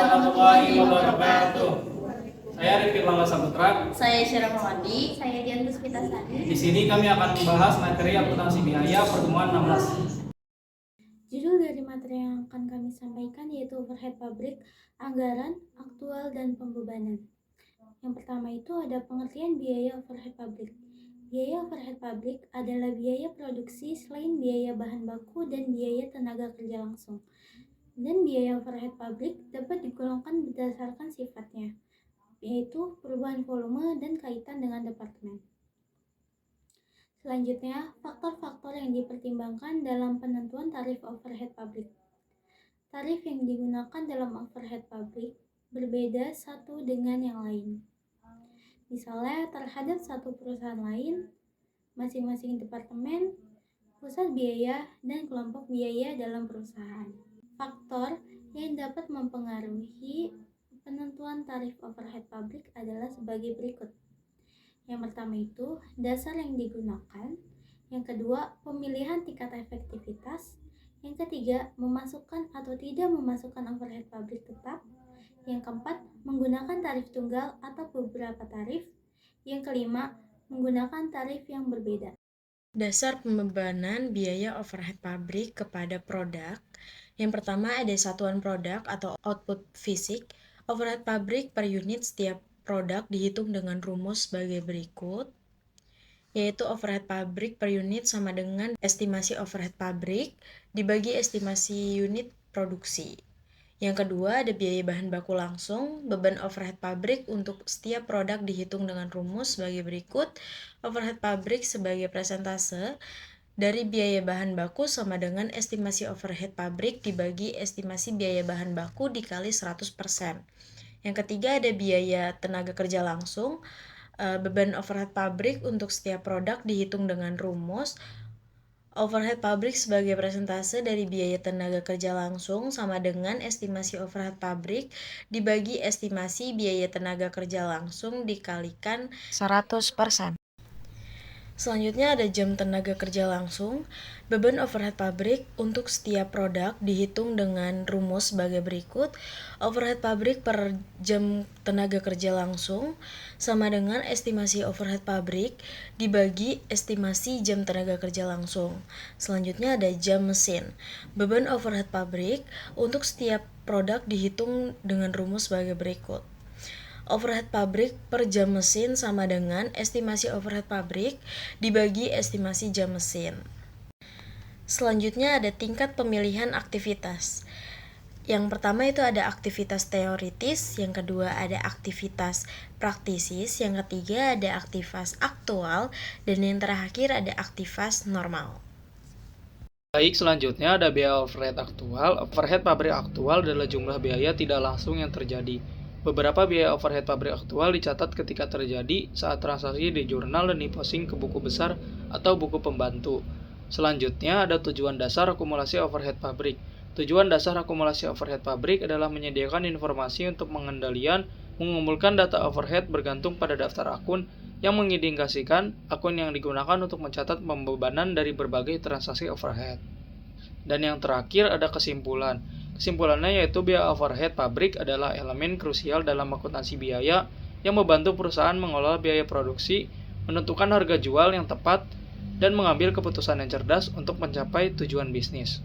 warahmatullahi wabarakatuh. Saya Rifki Lala Saputra. Saya Syara Mawati. Saya Dian Puspitasari. Di sini kami akan membahas materi akuntansi biaya pertemuan 16. Judul dari materi yang akan kami sampaikan yaitu overhead pabrik, anggaran, aktual, dan pembebanan. Yang pertama itu ada pengertian biaya overhead pabrik. Biaya overhead pabrik adalah biaya produksi selain biaya bahan baku dan biaya tenaga kerja langsung. Dan biaya overhead pabrik dapat digolongkan berdasarkan sifatnya, yaitu perubahan volume dan kaitan dengan departemen. Selanjutnya, faktor-faktor yang dipertimbangkan dalam penentuan tarif overhead pabrik. Tarif yang digunakan dalam overhead pabrik berbeda satu dengan yang lain. Misalnya, terhadap satu perusahaan lain, masing-masing departemen, pusat biaya, dan kelompok biaya dalam perusahaan. Faktor yang dapat mempengaruhi penentuan tarif overhead pabrik adalah sebagai berikut. Yang pertama itu dasar yang digunakan, yang kedua pemilihan tingkat efektivitas, yang ketiga memasukkan atau tidak memasukkan overhead pabrik tetap, yang keempat menggunakan tarif tunggal atau beberapa tarif, yang kelima menggunakan tarif yang berbeda. Dasar pembebanan biaya overhead pabrik kepada produk. Yang pertama ada satuan produk atau output fisik. Overhead pabrik per unit setiap produk dihitung dengan rumus sebagai berikut, yaitu overhead pabrik per unit sama dengan estimasi overhead pabrik dibagi estimasi unit produksi. Yang kedua ada biaya bahan baku langsung. Beban overhead pabrik untuk setiap produk dihitung dengan rumus sebagai berikut. Overhead pabrik sebagai persentase dari biaya bahan baku sama dengan estimasi overhead pabrik dibagi estimasi biaya bahan baku dikali 100%. Yang ketiga ada biaya tenaga kerja langsung. Beban overhead pabrik untuk setiap produk dihitung dengan rumus overhead pabrik sebagai persentase dari biaya tenaga kerja langsung sama dengan estimasi overhead pabrik dibagi estimasi biaya tenaga kerja langsung dikalikan 100%. Selanjutnya ada jam tenaga kerja langsung. Beban overhead pabrik untuk setiap produk dihitung dengan rumus sebagai berikut. Overhead pabrik per jam tenaga kerja langsung sama dengan estimasi overhead pabrik dibagi estimasi jam tenaga kerja langsung. Selanjutnya ada jam mesin. Beban overhead pabrik untuk setiap produk dihitung dengan rumus sebagai berikut. Overhead pabrik per jam mesin sama dengan estimasi overhead pabrik dibagi estimasi jam mesin. Selanjutnya ada tingkat pemilihan aktivitas. Yang pertama itu ada aktivitas teoritis, yang kedua ada aktivitas praktisis, yang ketiga ada aktivitas aktual, dan yang terakhir ada aktivitas normal. Baik, selanjutnya ada biaya overhead aktual. Overhead pabrik aktual adalah jumlah biaya tidak langsung yang terjadi. Beberapa biaya overhead pabrik aktual dicatat ketika terjadi saat transaksi di jurnal dan diposting ke buku besar atau buku pembantu. Selanjutnya ada tujuan dasar akumulasi overhead pabrik. Tujuan dasar akumulasi overhead pabrik adalah menyediakan informasi untuk pengendalian mengumpulkan data overhead bergantung pada daftar akun yang mengindikasikan akun yang digunakan untuk mencatat pembebanan dari berbagai transaksi overhead. Dan yang terakhir ada kesimpulan. Kesimpulannya yaitu biaya overhead pabrik adalah elemen krusial dalam akuntansi biaya yang membantu perusahaan mengelola biaya produksi, menentukan harga jual yang tepat, dan mengambil keputusan yang cerdas untuk mencapai tujuan bisnis.